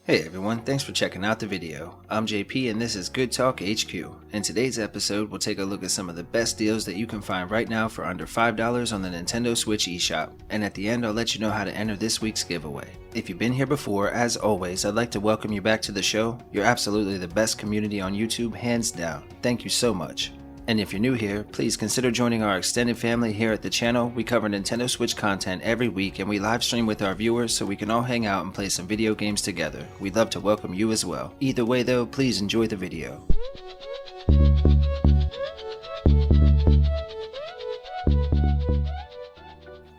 Hey everyone, thanks for checking out the video. I'm JP and this is Good Talk HQ. In today's episode, we'll take a look at some of the best deals that you can find right now for under $5 on the Nintendo Switch eShop. And at the end, I'll let you know how to enter this week's giveaway. If you've been here before, as always, I'd like to welcome you back to the show. You're absolutely the best community on YouTube, hands down. Thank you so much. And if you're new here, please consider joining our extended family here at the channel. We cover Nintendo Switch content every week and we live stream with our viewers so we can all hang out and play some video games together. We'd love to welcome you as well. Either way though, please enjoy the video.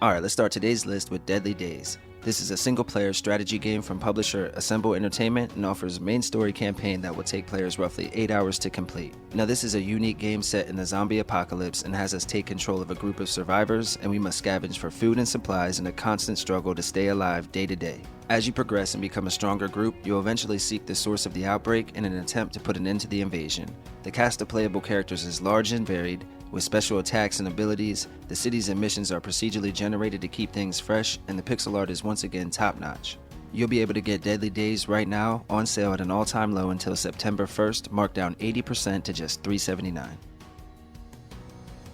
Alright, let's start today's list with Deadly Days. This is a single-player strategy game from publisher Assemble Entertainment and offers a main story campaign that will take players roughly 8 hours to complete. Now this is a unique game set in the zombie apocalypse and has us take control of a group of survivors, and we must scavenge for food and supplies in a constant struggle to stay alive day to day. As you progress and become a stronger group, you'll eventually seek the source of the outbreak in an attempt to put an end to the invasion. The cast of playable characters is large and varied. With special attacks and abilities, the cities and missions are procedurally generated to keep things fresh, and the pixel art is once again top-notch. You'll be able to get Deadly Days right now on sale at an all-time low until September 1st, marked down 80% to just $379.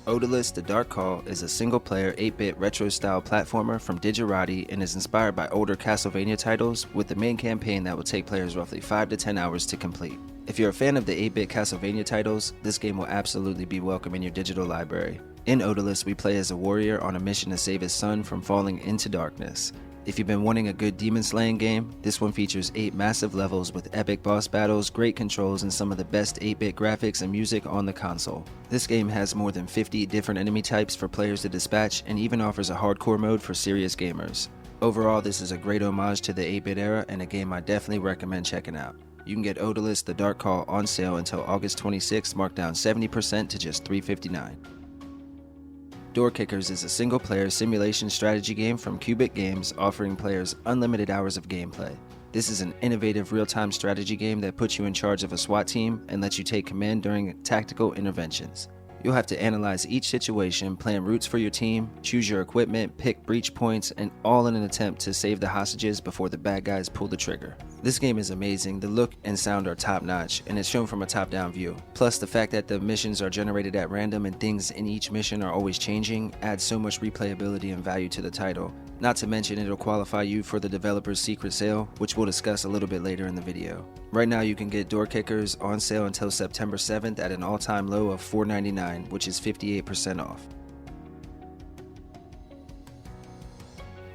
Odallus: The Dark Call is a single-player 8-bit retro-style platformer from Digerati and is inspired by older Castlevania titles, with the main campaign that will take players roughly 5 to 10 hours to complete. If you're a fan of the 8-bit Castlevania titles, this game will absolutely be welcome in your digital library. In Odallus, we play as a warrior on a mission to save his son from falling into darkness. If you've been wanting a good demon slaying game, this one features 8 massive levels with epic boss battles, great controls, and some of the best 8-bit graphics and music on the console. This game has more than 50 different enemy types for players to dispatch and even offers a hardcore mode for serious gamers. Overall, this is a great homage to the 8-bit era and a game I definitely recommend checking out. You can get Odallus: The Dark Call on sale until August 26th, marked down 70% to just $359. DoorKickers is a single-player simulation strategy game from QubicGames, offering players unlimited hours of gameplay. This is an innovative real-time strategy game that puts you in charge of a SWAT team and lets you take command during tactical interventions. You'll have to analyze each situation, plan routes for your team, choose your equipment, pick breach points, and all in an attempt to save the hostages before the bad guys pull the trigger. This game is amazing, the look and sound are top-notch, and it's shown from a top-down view. Plus, the fact that the missions are generated at random and things in each mission are always changing adds so much replayability and value to the title. Not to mention it'll qualify you for the developer's secret sale, which we'll discuss a little bit later in the video. Right now you can get DoorKickers on sale until September 7th at an all-time low of $4.99, which is 58% off.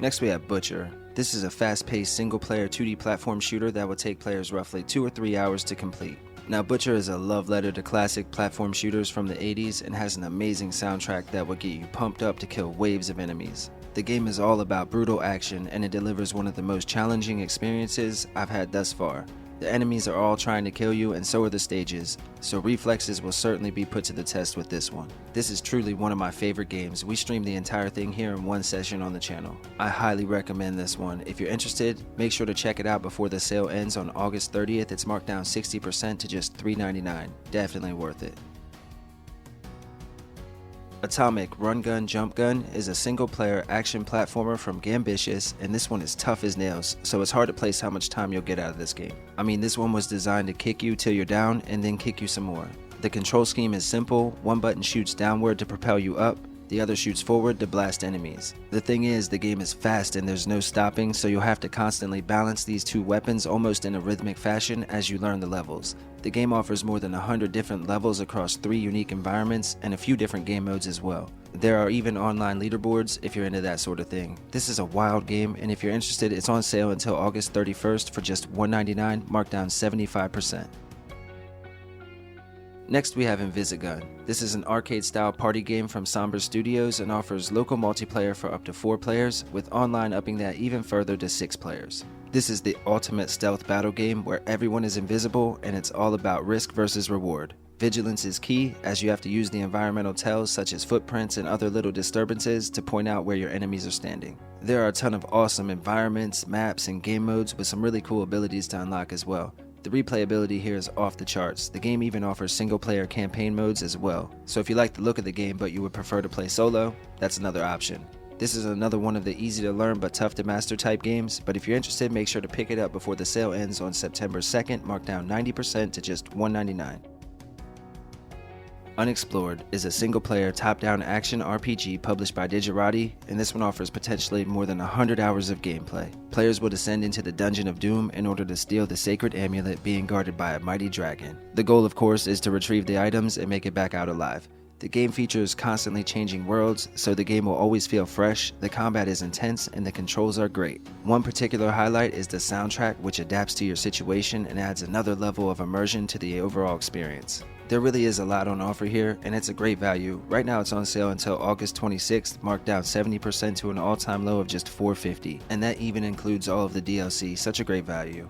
Next we have Butcher. This is a fast-paced single-player 2D platform shooter that will take players roughly 2 or 3 hours to complete. Now Butcher is a love letter to classic platform shooters from the 80s and has an amazing soundtrack that will get you pumped up to kill waves of enemies. The game is all about brutal action and it delivers one of the most challenging experiences I've had thus far. The enemies are all trying to kill you and so are the stages, so reflexes will certainly be put to the test with this one. This is truly one of my favorite games. We streamed the entire thing here in one session on the channel. I highly recommend this one. If you're interested, make sure to check it out before the sale ends on August 30th. It's marked down 60% to just $3.99. Definitely worth it. ATOMIK RunGunJumpGun is a single-player action platformer from Gambitious, and this one is tough as nails, so it's hard to place how much time you'll get out of this game. I mean, this one was designed to kick you till you're down and then kick you some more. The control scheme is simple. One button shoots downward to propel you up, the other shoots forward to blast enemies. The thing is, the game is fast and there's no stopping, so you'll have to constantly balance these two weapons almost in a rhythmic fashion as you learn the levels. The game offers more than 100 different levels across 3 unique environments and a few different game modes as well. There are even online leaderboards if you're into that sort of thing. This is a wild game, and if you're interested, it's on sale until August 31st for just $1.99, marked down 75%. Next we have Invisigun. This is an arcade-style party game from Somber Studios and offers local multiplayer for up to 4 players, with online upping that even further to 6 players. This is the ultimate stealth battle game where everyone is invisible and it's all about risk versus reward. Vigilance is key, as you have to use the environmental tells such as footprints and other little disturbances to point out where your enemies are standing. There are a ton of awesome environments, maps, and game modes with some really cool abilities to unlock as well. The replayability here is off the charts. The game even offers single-player campaign modes as well. So if you like the look of the game but you would prefer to play solo, that's another option. This is another one of the easy to learn but tough to master type games, but if you're interested, make sure to pick it up before the sale ends on September 2nd, marked down 90% to just $1.99. UnExplored is a single-player top-down action RPG published by Digerati, and this one offers potentially more than 100 hours of gameplay. Players will descend into the Dungeon of Doom in order to steal the sacred amulet being guarded by a mighty dragon. The goal, of course, is to retrieve the items and make it back out alive. The game features constantly changing worlds, so the game will always feel fresh, the combat is intense, and the controls are great. One particular highlight is the soundtrack, which adapts to your situation and adds another level of immersion to the overall experience. There really is a lot on offer here, and it's a great value. Right now it's on sale until August 26th, marked down 70% to an all-time low of just $4.50, and that even includes all of the DLC. Such a great value.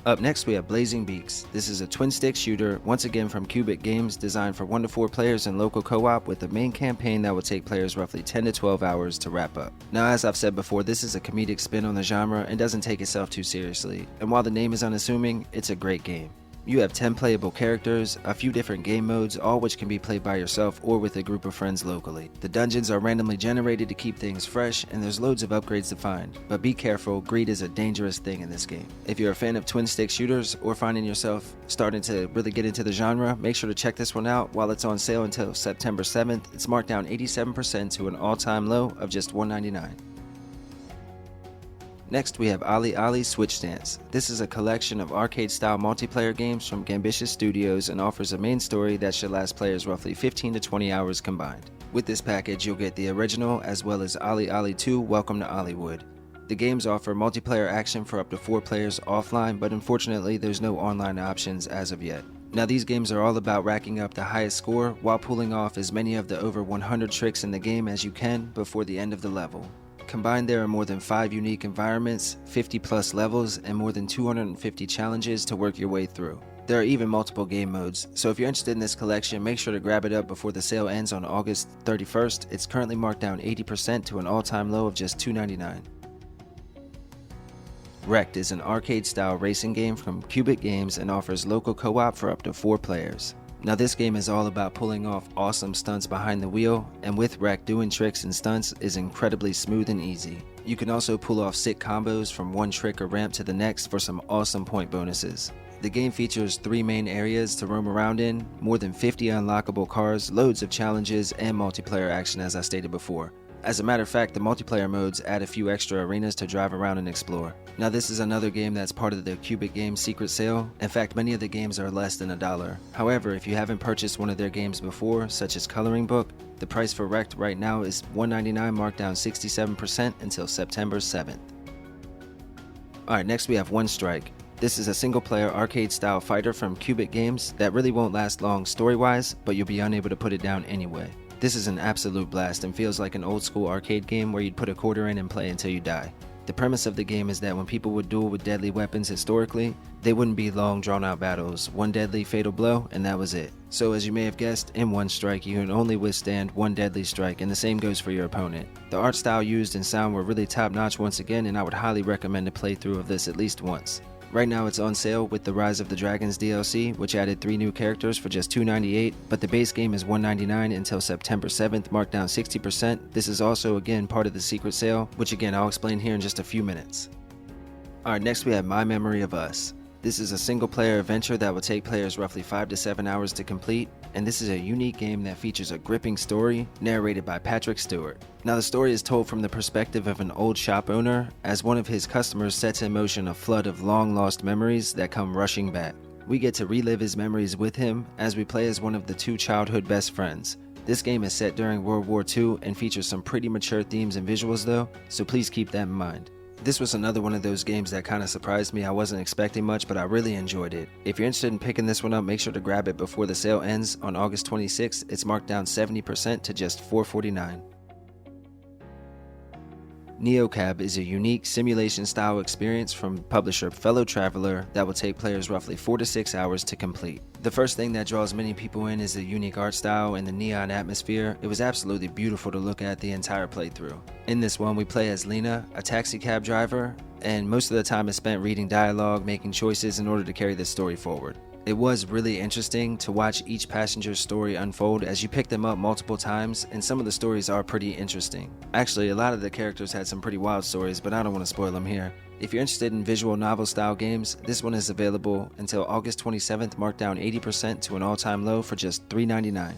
Up next we have Blazing Beaks. This is a twin-stick shooter, once again from QubicGames, designed for 1 to 4 players in local co-op with a main campaign that will take players roughly 10 to 12 hours to wrap up. Now, as I've said before, this is a comedic spin on the genre and doesn't take itself too seriously, and while the name is unassuming, it's a great game. You have 10 playable characters, a few different game modes, all which can be played by yourself or with a group of friends locally. The dungeons are randomly generated to keep things fresh, and there's loads of upgrades to find. But be careful, greed is a dangerous thing in this game. If you're a fan of twin-stick shooters or finding yourself starting to really get into the genre, make sure to check this one out while it's on sale until September 7th. It's marked down 87% to an all-time low of just $1.99. Next we have OlliOlli Switch Dance. This is a collection of arcade-style multiplayer games from Gambitious Studios and offers a main story that should last players roughly 15 to 20 hours combined. With this package you'll get the original as well as OlliOlli 2 Welcome to Olliwood. The games offer multiplayer action for up to 4 players offline, but unfortunately there's no online options as of yet. Now these games are all about racking up the highest score while pulling off as many of the over 100 tricks in the game as you can before the end of the level. Combined, there are more than 5 unique environments, 50 plus levels, and more than 250 challenges to work your way through. There are even multiple game modes, so if you're interested in this collection, make sure to grab it up before the sale ends on August 31st. It's currently marked down 80% to an all-time low of just $2.99. REKT is an arcade-style racing game from QubicGames and offers local co-op for up to 4 players. Now this game is all about pulling off awesome stunts behind the wheel, and with REKT, doing tricks and stunts is incredibly smooth and easy. You can also pull off sick combos from one trick or ramp to the next for some awesome point bonuses. The game features 3 main areas to roam around in, more than 50 unlockable cars, loads of challenges, and multiplayer action as I stated before. As a matter of fact, the multiplayer modes add a few extra arenas to drive around and explore. Now this is another game that's part of the QubicGames secret sale. In fact, many of the games are less than $1. However, if you haven't purchased one of their games before, such as Coloring Book, the price for REKT right now is $1.99, marked down 67% until September 7th. Alright, next we have One Strike. This is a single-player arcade-style fighter from QubicGames that really won't last long story-wise, but you'll be unable to put it down anyway. This is an absolute blast and feels like an old-school arcade game where you'd put a quarter in and play until you die. The premise of the game is that when people would duel with deadly weapons historically, they wouldn't be long drawn-out battles, one deadly fatal blow, and that was it. So as you may have guessed, in One Strike you can only withstand one deadly strike, and the same goes for your opponent. The art style used and sound were really top-notch once again, and I would highly recommend a playthrough of this at least once. Right now it's on sale with the Rise of the Dragons DLC, which added 3 new characters for just $2.98, but the base game is $1.99 until September 7th, marked down 60%. This is also again part of the secret sale, which again I'll explain here in just a few minutes. Alright, next we have My Memory of Us. This is a single player adventure that will take players roughly 5 to 7 hours to complete, and this is a unique game that features a gripping story narrated by Patrick Stewart. Now the story is told from the perspective of an old shop owner as one of his customers sets in motion a flood of long lost memories that come rushing back. We get to relive his memories with him as we play as one of the 2 childhood best friends. This game is set during World War II and features some pretty mature themes and visuals though, so please keep that in mind. This was another one of those games that kind of surprised me. I wasn't expecting much, but I really enjoyed it. If you're interested in picking this one up, make sure to grab it before the sale ends on August 26th. It's marked down 70% to just $4.49. NeoCab is a unique simulation-style experience from publisher Fellow Traveler that will take players roughly 4 to 6 hours to complete. The first thing that draws many people in is the unique art style and the neon atmosphere. It was absolutely beautiful to look at the entire playthrough. In this one, we play as Lena, a taxi cab driver, and most of the time is spent reading dialogue, making choices in order to carry this story forward. It was really interesting to watch each passenger's story unfold as you pick them up multiple times, and some of the stories are pretty interesting. Actually, a lot of the characters had some pretty wild stories, but I don't want to spoil them here. If you're interested in visual novel style games, this one is available until August 27th, marked down 80% to an all-time low for just $3.99.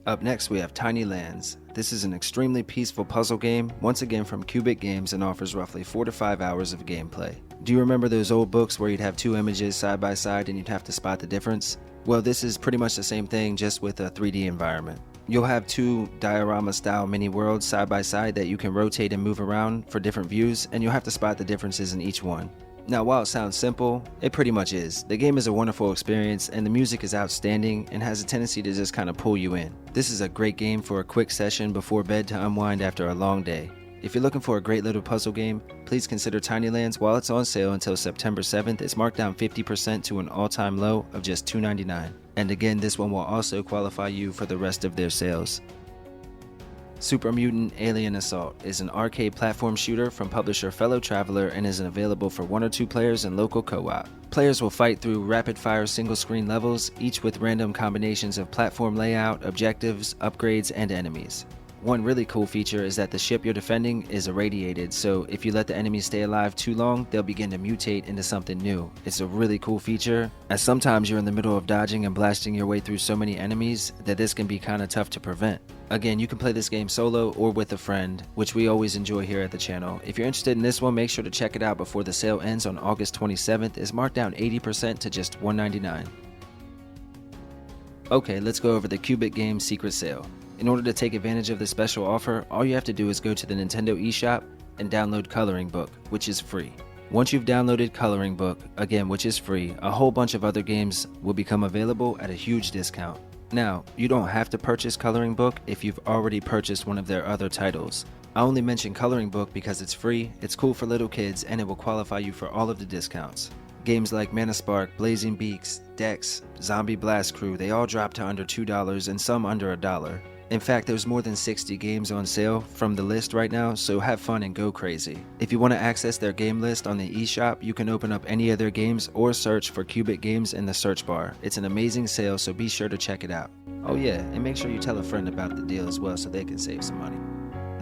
Up next we have Tiny Lands. This is an extremely peaceful puzzle game, once again from QubicGames, and offers roughly 4 to 5 hours of gameplay. Do you remember those old books where you'd have two images side by side and you'd have to spot the difference? Well, this is pretty much the same thing, just with a 3D environment. You'll have two diorama style mini worlds side by side that you can rotate and move around for different views, and you'll have to spot the differences in each one. Now, while it sounds simple, it pretty much is. The game is a wonderful experience, and the music is outstanding and has a tendency to just kind of pull you in. This is a great game for a quick session before bed to unwind after a long day. If you're looking for a great little puzzle game, please consider Tiny Lands. While it's on sale until September 7th, it's marked down 50% to an all-time low of just $2.99. And again, this one will also qualify you for the rest of their sales. Super Mutant Alien Assault is an arcade platform shooter from publisher Fellow Traveler and is available for 1 or 2 players in local co-op. Players will fight through rapid-fire single-screen levels, each with random combinations of platform layout, objectives, upgrades, and enemies. One really cool feature is that the ship you're defending is irradiated, so if you let the enemies stay alive too long, they'll begin to mutate into something new. It's a really cool feature, as sometimes you're in the middle of dodging and blasting your way through so many enemies that this can be kinda tough to prevent. Again, you can play this game solo or with a friend, which we always enjoy here at the channel. If you're interested in this one, make sure to check it out before the sale ends on August 27th. It's marked down 80% to just $1.99. Okay, let's go over the QubicGames secret sale. In order to take advantage of this special offer, all you have to do is go to the Nintendo eShop and download Coloring Book, which is free. Once you've downloaded Coloring Book, again, which is free, a whole bunch of other games will become available at a huge discount. Now, you don't have to purchase Coloring Book if you've already purchased one of their other titles. I only mention Coloring Book because it's free, it's cool for little kids, and it will qualify you for all of the discounts. Games like Manaspark, Blazing Beaks, Dex, Zombie Blast Crew, they all drop to under $2 and some under $1. In fact, there's more than 60 games on sale from the list right now, so have fun and go crazy. If you want to access their game list on the eShop, you can open up any of their games or search for QubicGames in the search bar. It's an amazing sale, so be sure to check it out. Oh yeah, and make sure you tell a friend about the deal as well so they can save some money.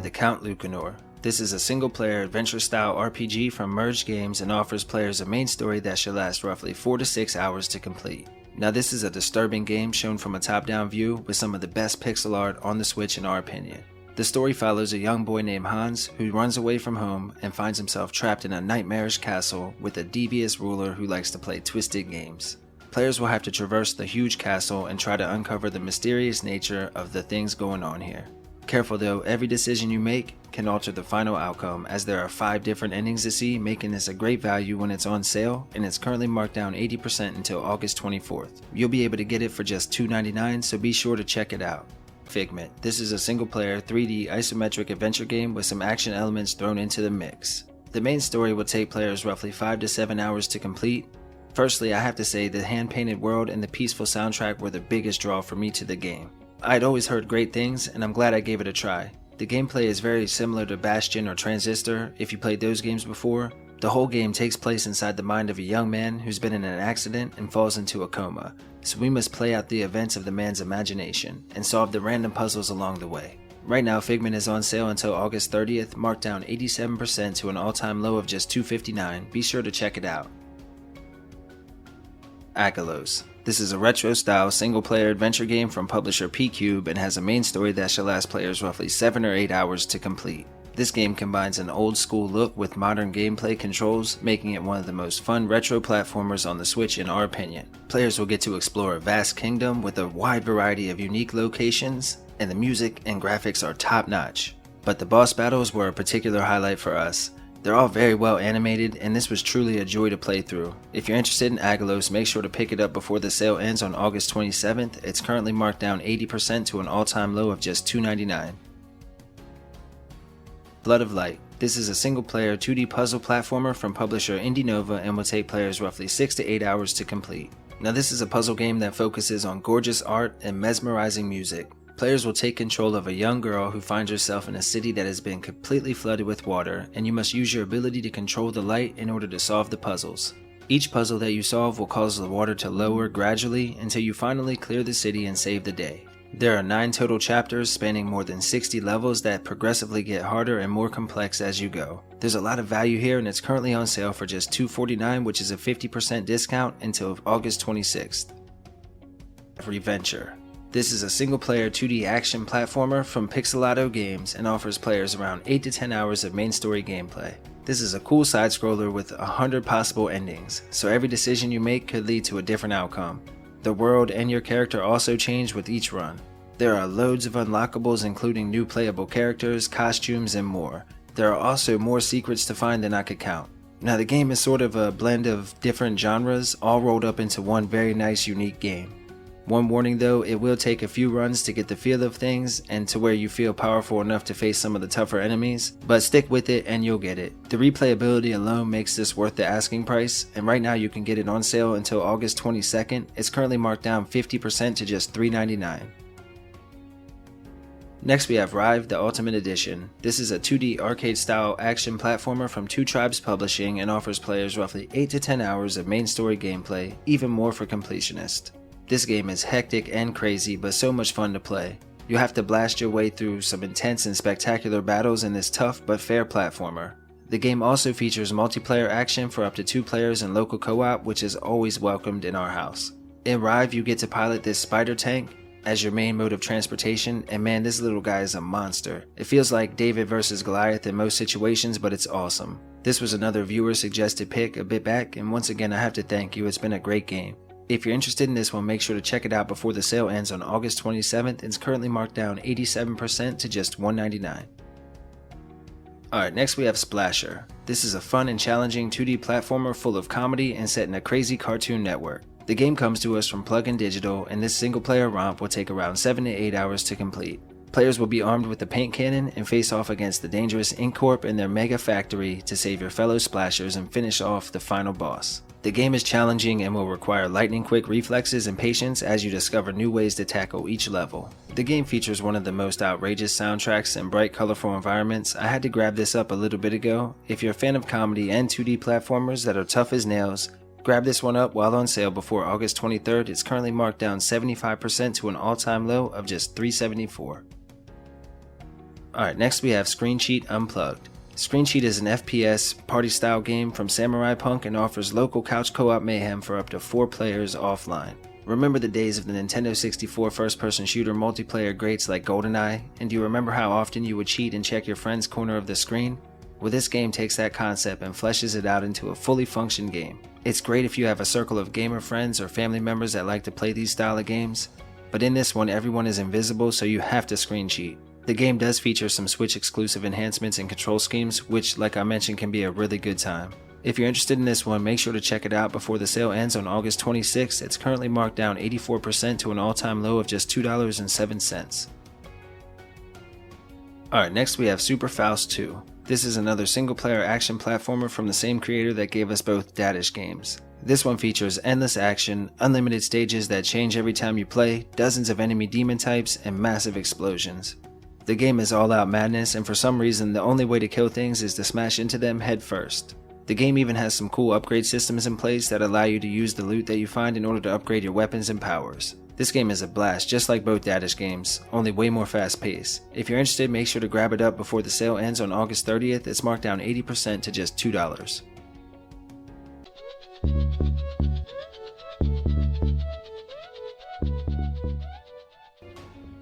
The Count Lucanor. This is a single-player adventure-style RPG from Merge Games and offers players a main story that should last roughly 4 to 6 hours to complete. Now, this is a disturbing game shown from a top-down view with some of the best pixel art on the Switch in our opinion. The story follows a young boy named Hans who runs away from home and finds himself trapped in a nightmarish castle with a devious ruler who likes to play twisted games. Players will have to traverse the huge castle and try to uncover the mysterious nature of the things going on here. Careful though, every decision you make can alter the final outcome, as there are 5 different endings to see, making this a great value when it's on sale, and it's currently marked down 80% until August 24th. You'll be able to get it for just $2.99, so be sure to check it out. Figment. This is a single-player 3D isometric adventure game with some action elements thrown into the mix. The main story will take players roughly 5 to 7 hours to complete. Firstly, I have to say the hand-painted world and the peaceful soundtrack were the biggest draw for me to the game. I'd always heard great things, and I'm glad I gave it a try. The gameplay is very similar to Bastion or Transistor if you played those games before. The whole game takes place inside the mind of a young man who's been in an accident and falls into a coma, so we must play out the events of the man's imagination and solve the random puzzles along the way. Right now, Figment is on sale until August 30th, marked down 87% to an all-time low of just $2.59. Be sure to check it out. Aggelos. This is a retro-style single-player adventure game from publisher P-Cube and has a main story that should last players roughly 7 or 8 hours to complete. This game combines an old-school look with modern gameplay controls, making it one of the most fun retro platformers on the Switch in our opinion. Players will get to explore a vast kingdom with a wide variety of unique locations, and the music and graphics are top-notch. But the boss battles were a particular highlight for us. They're all very well animated, and this was truly a joy to play through. If you're interested in Aggelos, make sure to pick it up before the sale ends on August 27th. It's currently marked down 80% to an all-time low of just $2.99. Blood of Light. This is a single-player 2D puzzle platformer from publisher Indinova and will take players roughly 6 to 8 hours to complete. Now, this is a puzzle game that focuses on gorgeous art and mesmerizing music. Players will take control of a young girl who finds herself in a city that has been completely flooded with water, and you must use your ability to control the light in order to solve the puzzles. Each puzzle that you solve will cause the water to lower gradually until you finally clear the city and save the day. There are 9 total chapters spanning more than 60 levels that progressively get harder and more complex as you go. There's a lot of value here and it's currently on sale for just $2.49, which is a 50% discount until August 26th. Reventure. This is a single-player 2D action platformer from Pixelato Games and offers players around 8 to 10 hours of main story gameplay. This is a cool side-scroller with 100 possible endings, so every decision you make could lead to a different outcome. The world and your character also change with each run. There are loads of unlockables including new playable characters, costumes, and more. There are also more secrets to find than I could count. Now the game is sort of a blend of different genres all rolled up into one very nice unique game. One warning though, it will take a few runs to get the feel of things and to where you feel powerful enough to face some of the tougher enemies, but stick with it and you'll get it. The replayability alone makes this worth the asking price, and right now you can get it on sale until August 22nd. It's currently marked down 50% to just $3.99. Next we have Rive, the Ultimate Edition. This is a 2D arcade-style action platformer from Two Tribes Publishing and offers players roughly 8 to 10 hours of main story gameplay, even more for completionists. This game is hectic and crazy, but so much fun to play. You have to blast your way through some intense and spectacular battles in this tough but fair platformer. The game also features multiplayer action for up to 2 players and local co-op, which is always welcomed in our house. In Rive, you get to pilot this spider tank as your main mode of transportation, and man, this little guy is a monster. It feels like David versus Goliath in most situations, but it's awesome. This was another viewer suggested pick a bit back, and once again I have to thank you, it's been a great game. If you're interested in this one, make sure to check it out before the sale ends on August 27th. It's currently marked down 87% to just $1.99. Alright, next we have Splasher. This is a fun and challenging 2D platformer full of comedy and set in a crazy cartoon network. The game comes to us from Plug-in Digital, and this single player romp will take around 7 to 8 hours to complete. Players will be armed with the paint cannon and face off against the dangerous Ink Corp in their mega factory to save your fellow splashers and finish off the final boss. The game is challenging and will require lightning quick reflexes and patience as you discover new ways to tackle each level. The game features one of the most outrageous soundtracks and bright colorful environments. I had to grab this up a little bit ago. If you're a fan of comedy and 2D platformers that are tough as nails, grab this one up while on sale before August 23rd. It's currently marked down 75% to an all-time low of just $3.74. Alright, next we have ScreenCheat Unplugged. ScreenCheat is an FPS party-style game from Samurai Punk and offers local couch co-op mayhem for up to 4 players offline. Remember the days of the Nintendo 64 first-person shooter multiplayer greats like GoldenEye, and do you remember how often you would cheat and check your friend's corner of the screen? Well, this game takes that concept and fleshes it out into a fully functioned game. It's great if you have a circle of gamer friends or family members that like to play these style of games, but in this one everyone is invisible, so you have to screen cheat. The game does feature some Switch exclusive enhancements and control schemes, which like I mentioned can be a really good time. If you're interested in this one, make sure to check it out before the sale ends on August 26th. It's currently marked down 84% to an all-time low of just $2.07. Alright, next we have Super Fowlst 2. This is another single-player action platformer from the same creator that gave us both Dadish games. This one features endless action, unlimited stages that change every time you play, dozens of enemy demon types, and massive explosions. The game is all out madness, and for some reason the only way to kill things is to smash into them head first. The game even has some cool upgrade systems in place that allow you to use the loot that you find in order to upgrade your weapons and powers. This game is a blast, just like both Dadish games, only way more fast paced. If you're interested, make sure to grab it up before the sale ends on August 30th. It's marked down 80% to just $2.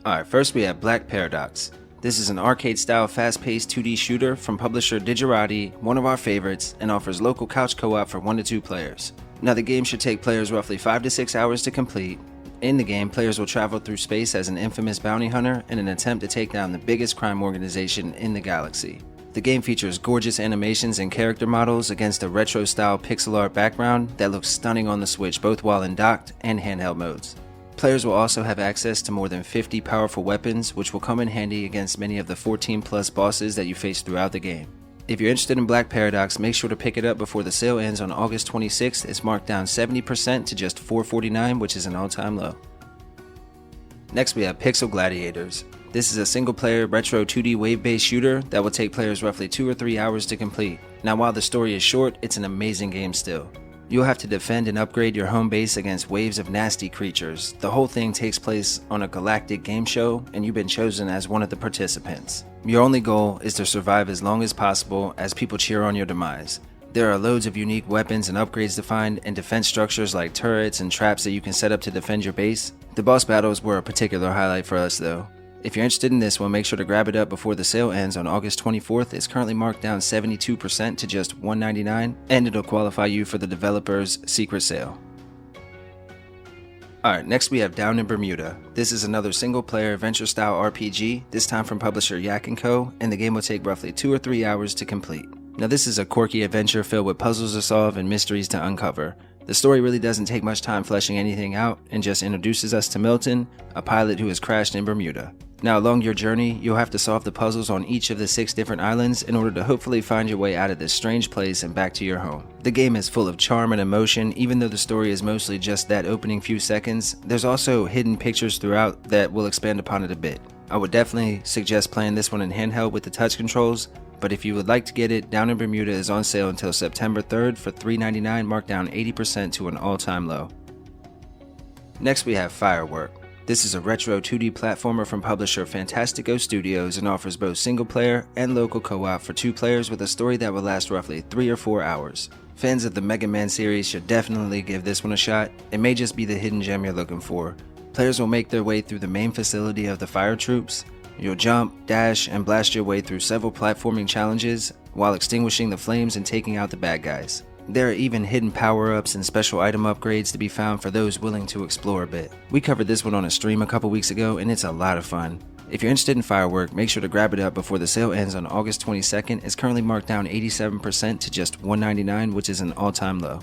Alright, first we have Black Paradox. This is an arcade-style fast-paced 2D shooter from publisher Digerati, one of our favorites, and offers local couch co-op for 1 to 2 players. Now the game should take players roughly 5 to 6 hours to complete. In the game, players will travel through space as an infamous bounty hunter in an attempt to take down the biggest crime organization in the galaxy. The game features gorgeous animations and character models against a retro-style pixel art background that looks stunning on the Switch both while in docked and handheld modes. Players will also have access to more than 50 powerful weapons, which will come in handy against many of the 14 plus bosses that you face throughout the game. If you're interested in Black Paradox, make sure to pick it up before the sale ends on August 26th. It's marked down 70% to just $4.49, which is an all-time low. Next we have Pixel Gladiators. This is a single-player retro 2D wave-based shooter that will take players roughly 2 or 3 hours to complete. Now while the story is short, it's an amazing game still. You'll have to defend and upgrade your home base against waves of nasty creatures. The whole thing takes place on a galactic game show, and you've been chosen as one of the participants. Your only goal is to survive as long as possible as people cheer on your demise. There are loads of unique weapons and upgrades to find, and defense structures like turrets and traps that you can set up to defend your base. The boss battles were a particular highlight for us though. If you're interested in this one, make sure to grab it up before the sale ends on August 24th. It's currently marked down 72% to just $199, and it'll qualify you for the developer's secret sale. Alright, next we have Down in Bermuda. This is another single-player adventure-style RPG, this time from publisher Yak & Co., and the game will take roughly 2 or 3 hours to complete. Now this is a quirky adventure filled with puzzles to solve and mysteries to uncover. The story really doesn't take much time fleshing anything out, and just introduces us to Milton, a pilot who has crashed in Bermuda. Now along your journey, you'll have to solve the puzzles on each of the 6 different islands in order to hopefully find your way out of this strange place and back to your home. The game is full of charm and emotion. Even though the story is mostly just that opening few seconds, there's also hidden pictures throughout that will expand upon it a bit. I would definitely suggest playing this one in handheld with the touch controls, but if you would like to get it, Down in Bermuda is on sale until September 3rd for $3.99, marked down 80% to an all-time low. Next we have Firework. This is a retro 2D platformer from publisher Fantastico Studios and offers both single player and local co-op for 2 players with a story that will last roughly 3 or 4 hours. Fans of the Mega Man series should definitely give this one a shot. It may just be the hidden gem you're looking for. Players will make their way through the main facility of the fire troops. You'll jump, dash, and blast your way through several platforming challenges while extinguishing the flames and taking out the bad guys. There are even hidden power-ups and special item upgrades to be found for those willing to explore a bit. We covered this one on a stream a couple weeks ago, and it's a lot of fun. If you're interested in Firework, make sure to grab it up before the sale ends on August 22nd. It's currently marked down 87% to just $199, which is an all-time low.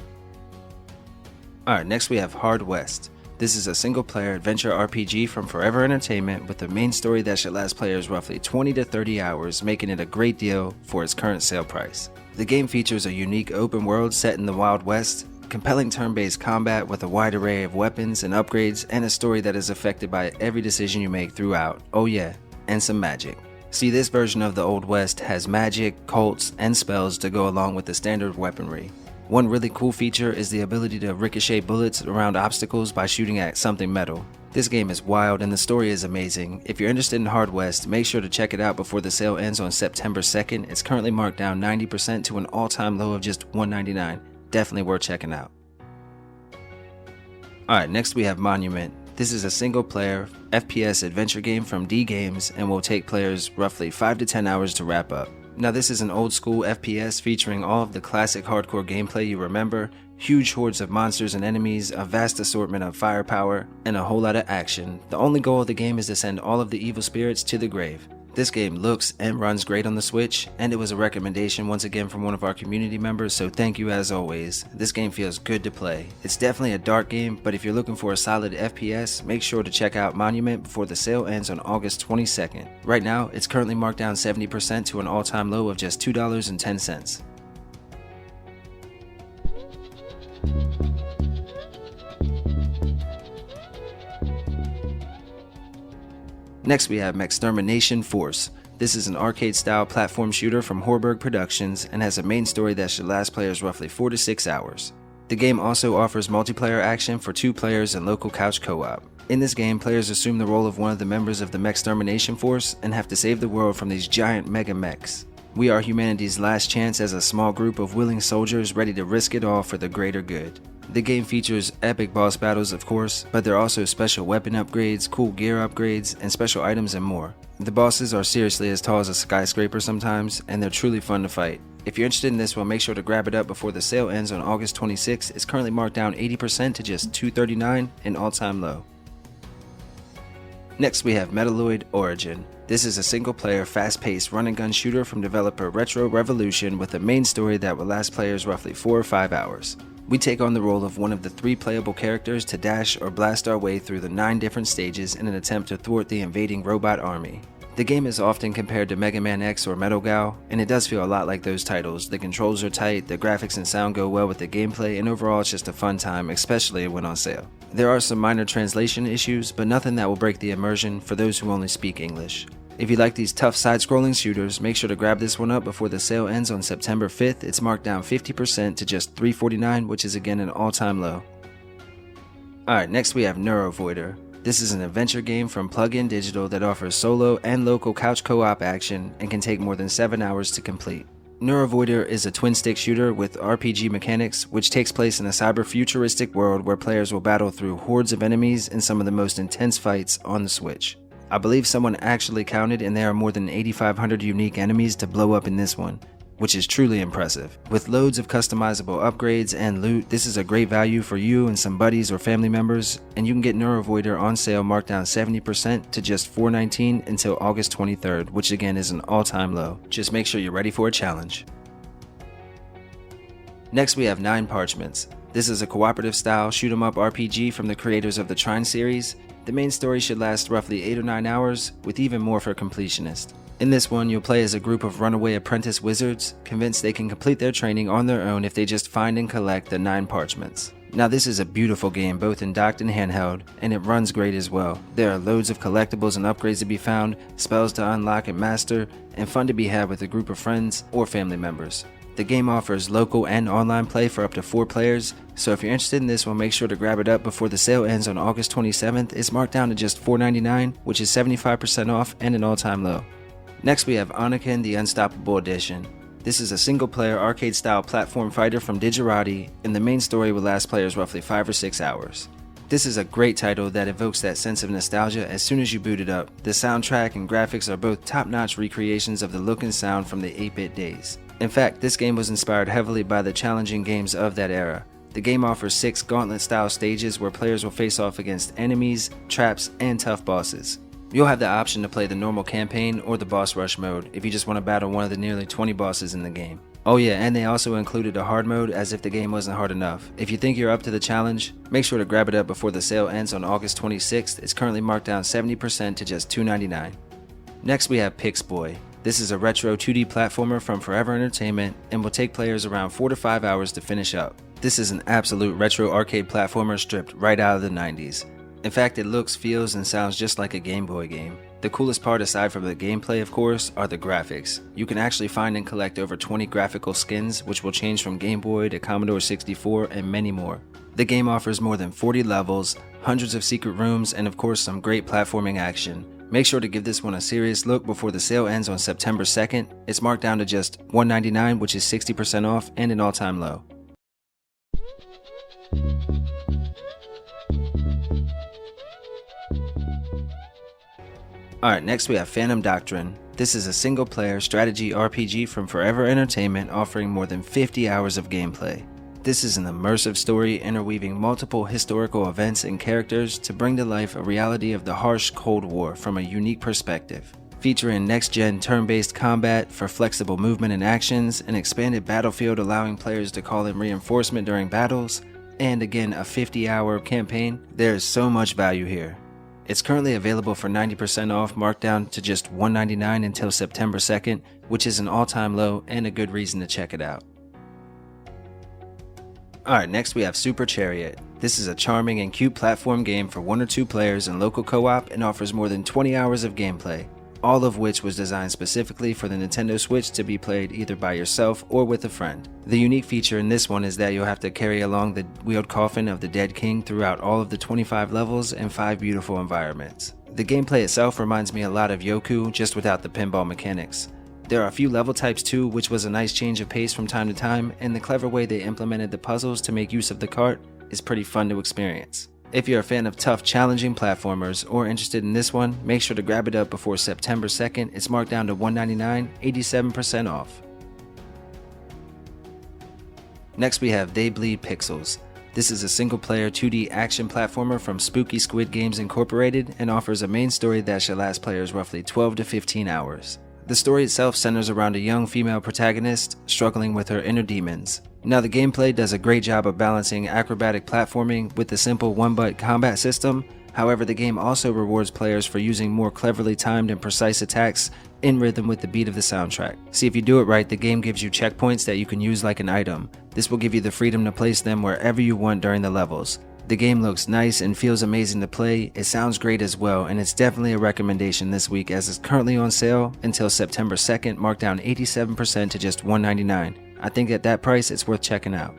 Alright, next we have Hard West. This is a single-player adventure RPG from Forever Entertainment with a main story that should last players roughly 20 to 30 hours, making it a great deal for its current sale price. The game features a unique open world set in the Wild West, compelling turn-based combat with a wide array of weapons and upgrades, and a story that is affected by every decision you make throughout. Oh yeah, and some magic. See, this version of the Old West has magic, cults, and spells to go along with the standard weaponry. One really cool feature is the ability to ricochet bullets around obstacles by shooting at something metal. This game is wild and the story is amazing. If you're interested in Hard West, make sure to check it out before the sale ends on September 2nd. It's currently marked down 90% to an all-time low of just $199. Definitely worth checking out. Alright, next we have Monument. This is a single-player FPS adventure game from D Games and will take players roughly 5 to 10 hours to wrap up. Now this is an old school FPS featuring all of the classic hardcore gameplay you remember, huge hordes of monsters and enemies, a vast assortment of firepower, and a whole lot of action. The only goal of the game is to send all of the evil spirits to the grave. This game looks and runs great on the Switch, and it was a recommendation once again from one of our community members, so thank you as always. This game feels good to play. It's definitely a dark game, but if you're looking for a solid FPS, make sure to check out Monument before the sale ends on August 22nd. Right now, it's currently marked down 70% to an all-time low of just $2.10. Next we have Mechstermination Force. This is an arcade-style platform shooter from Horberg Productions and has a main story that should last players roughly 4 to 6 hours. The game also offers multiplayer action for 2 players and local couch co-op. In this game, players assume the role of one of the members of the Mechstermination Force and have to save the world from these giant mega mechs. We are humanity's last chance as a small group of willing soldiers ready to risk it all for the greater good. The game features epic boss battles of course, but there are also special weapon upgrades, cool gear upgrades, and special items and more. The bosses are seriously as tall as a skyscraper sometimes, and they're truly fun to fight. If you're interested in this one, make sure to grab it up before the sale ends on August 26th. It's currently marked down 80% to just $239, an all-time low. Next we have Metaloid Origin. This is a single-player, fast-paced run-and-gun shooter from developer Retro Revolution with a main story that will last players roughly 4 or 5 hours. We take on the role of one of the 3 playable characters to dash or blast our way through the 9 different stages in an attempt to thwart the invading robot army. The game is often compared to Mega Man X or Metal Gal, and it does feel a lot like those titles. The controls are tight, the graphics and sound go well with the gameplay, and overall it's just a fun time, especially when on sale. There are some minor translation issues, but nothing that will break the immersion for those who only speak English. If you like these tough side-scrolling shooters, make sure to grab this one up before the sale ends on September 5th. It's marked down 50% to just $349, which is again an all-time low. Alright, next we have NeuroVoider. This is an adventure game from Plug-in Digital that offers solo and local couch co-op action and can take more than 7 hours to complete. NeuroVoider is a twin-stick shooter with RPG mechanics, which takes place in a cyber-futuristic world where players will battle through hordes of enemies in some of the most intense fights on the Switch. I believe someone actually counted and there are more than 8,500 unique enemies to blow up in this one, which is truly impressive. With loads of customizable upgrades and loot, this is a great value for you and some buddies or family members, and you can get NeuroVoider on sale marked down 70% to just $419 until August 23rd, which again is an all-time low. Just make sure you're ready for a challenge. Next we have 9 Parchments. This is a cooperative style shoot 'em up RPG from the creators of the Trine series. The main story should last roughly 8 or 9 hours, with even more for completionists. In this one, you'll play as a group of runaway apprentice wizards, convinced they can complete their training on their own if they just find and collect the 9 Parchments. Now this is a beautiful game, both in docked and handheld, and it runs great as well. There are loads of collectibles and upgrades to be found, spells to unlock and master, and fun to be had with a group of friends or family members. The game offers local and online play for up to 4 players, so if you're interested in this one, make sure to grab it up before the sale ends on August 27th. It's marked down to just $499, which is 75% off and an all-time low. Next we have Oniken the Unstoppable Edition. This is a single-player arcade-style platform fighter from Digirati, and the main story will last players roughly 5 or 6 hours. This is a great title that evokes that sense of nostalgia as soon as you boot it up. The soundtrack and graphics are both top-notch recreations of the look and sound from the 8-bit days. In fact, this game was inspired heavily by the challenging games of that era. The game offers 6 gauntlet-style stages where players will face off against enemies, traps, and tough bosses. You'll have the option to play the normal campaign or the boss rush mode if you just want to battle one of the nearly 20 bosses in the game. Oh yeah, and they also included a hard mode as if the game wasn't hard enough. If you think you're up to the challenge, make sure to grab it up before the sale ends on August 26th. It's currently marked down 70% to just $299. Next we have Pixboy. This is a retro 2D platformer from Forever Entertainment and will take players around 4 to 5 hours to finish up. This is an absolute retro arcade platformer stripped right out of the 90s. In fact, it looks, feels, and sounds just like a Game Boy game. The coolest part aside from the gameplay, of course, are the graphics. You can actually find and collect over 20 graphical skins, which will change from Game Boy to Commodore 64 and many more. The game offers more than 40 levels, hundreds of secret rooms, and of course some great platforming action. Make sure to give this one a serious look before the sale ends on September 2nd. It's marked down to just $199, which is 60% off and an all-time low. Alright, next we have Phantom Doctrine. This is a single-player strategy RPG from Forever Entertainment offering more than 50 hours of gameplay. This is an immersive story interweaving multiple historical events and characters to bring to life a reality of the harsh Cold War from a unique perspective. Featuring next-gen turn-based combat for flexible movement and actions, an expanded battlefield allowing players to call in reinforcement during battles, and again a 50-hour campaign, there is so much value here. It's currently available for 90% off, marked down to just $199 until September 2nd, which is an all-time low and a good reason to check it out. Alright, next we have Super Chariot. This is a charming and cute platform game for 1 or 2 players in local co-op and offers more than 20 hours of gameplay, all of which was designed specifically for the Nintendo Switch to be played either by yourself or with a friend. The unique feature in this one is that you'll have to carry along the wheeled coffin of the dead king throughout all of the 25 levels and 5 beautiful environments. The gameplay itself reminds me a lot of Yoku, just without the pinball mechanics. There are a few level types too, which was a nice change of pace from time to time, and the clever way they implemented the puzzles to make use of the cart is pretty fun to experience. If you're a fan of tough, challenging platformers or interested in this one, make sure to grab it up before September 2nd. It's marked down to $199, 87% off. Next we have They Bleed Pixels. This is a single-player 2D action platformer from Spooky Squid Games Incorporated and offers a main story that should last players roughly 12 to 15 hours. The story itself centers around a young female protagonist struggling with her inner demons. Now the gameplay does a great job of balancing acrobatic platforming with the simple one-button combat system. However, the game also rewards players for using more cleverly timed and precise attacks in rhythm with the beat of the soundtrack. See, if you do it right, the game gives you checkpoints that you can use like an item. This will give you the freedom to place them wherever you want during the levels. The game looks nice and feels amazing to play, it sounds great as well, and it's definitely a recommendation this week as it's currently on sale until September 2nd, marked down 87% to just $199. I think at that price it's worth checking out.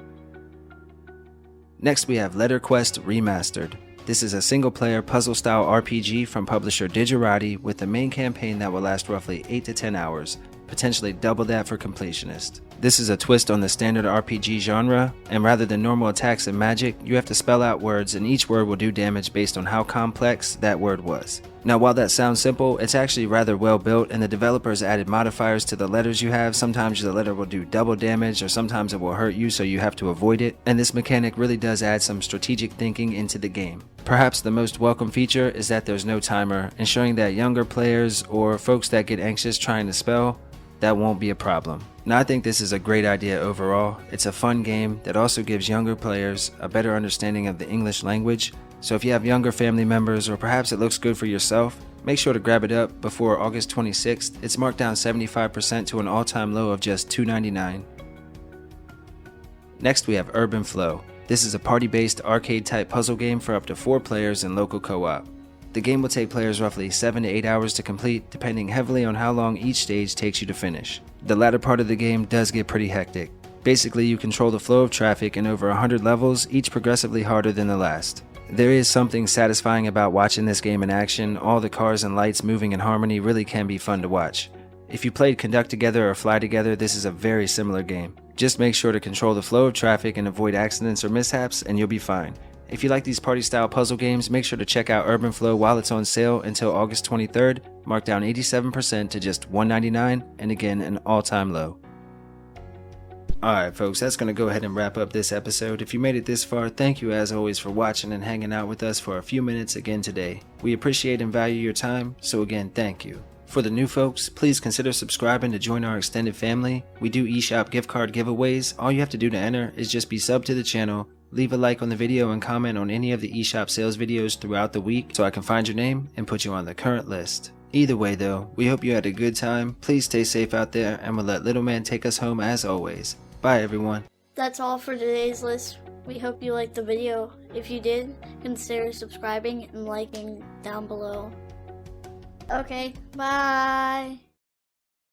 Next we have Letter Quest Remastered. This is a single-player puzzle-style RPG from publisher Digerati with a main campaign that will last roughly 8 to 10 hours, potentially double that for completionists. This is a twist on the standard RPG genre, and rather than normal attacks and magic, you have to spell out words and each word will do damage based on how complex that word was. Now while that sounds simple, it's actually rather well built and the developers added modifiers to the letters you have. Sometimes the letter will do double damage or sometimes it will hurt you so you have to avoid it, and this mechanic really does add some strategic thinking into the game. Perhaps the most welcome feature is that there's no timer, ensuring that younger players or folks that get anxious trying to spell, that won't be a problem. Now I think this is a great idea overall. It's a fun game that also gives younger players a better understanding of the English language, so if you have younger family members or perhaps it looks good for yourself, make sure to grab it up before August 26th. It's marked down 75% to an all-time low of just $299. Next we have Urban Flow. This is a party-based arcade-type puzzle game for up to 4 players in local co-op. The game will take players roughly 7 to 8 hours to complete, depending heavily on how long each stage takes you to finish. The latter part of the game does get pretty hectic. Basically, you control the flow of traffic in over 100 levels, each progressively harder than the last. There is something satisfying about watching this game in action. All the cars and lights moving in harmony really can be fun to watch. If you played Conduct Together or Fly Together, this is a very similar game. Just make sure to control the flow of traffic and avoid accidents or mishaps, and you'll be fine. If you like these party-style puzzle games, make sure to check out Urban Flow while it's on sale until August 23rd, marked down 87% to just $199, and again, an all-time low. Alright folks, that's going to go ahead and wrap up this episode. If you made it this far, thank you as always for watching and hanging out with us for a few minutes again today. We appreciate and value your time, so again, thank you. For the new folks, please consider subscribing to join our extended family. We do eShop gift card giveaways. All you have to do to enter is just be subbed to the channel, leave a like on the video, and comment on any of the eShop sales videos throughout the week so I can find your name and put you on the current list. Either way though, we hope you had a good time. Please stay safe out there, and we'll let Little Man take us home as always. Bye everyone. That's all for today's list. We hope you liked the video. If you did, consider subscribing and liking down below. Okay, bye!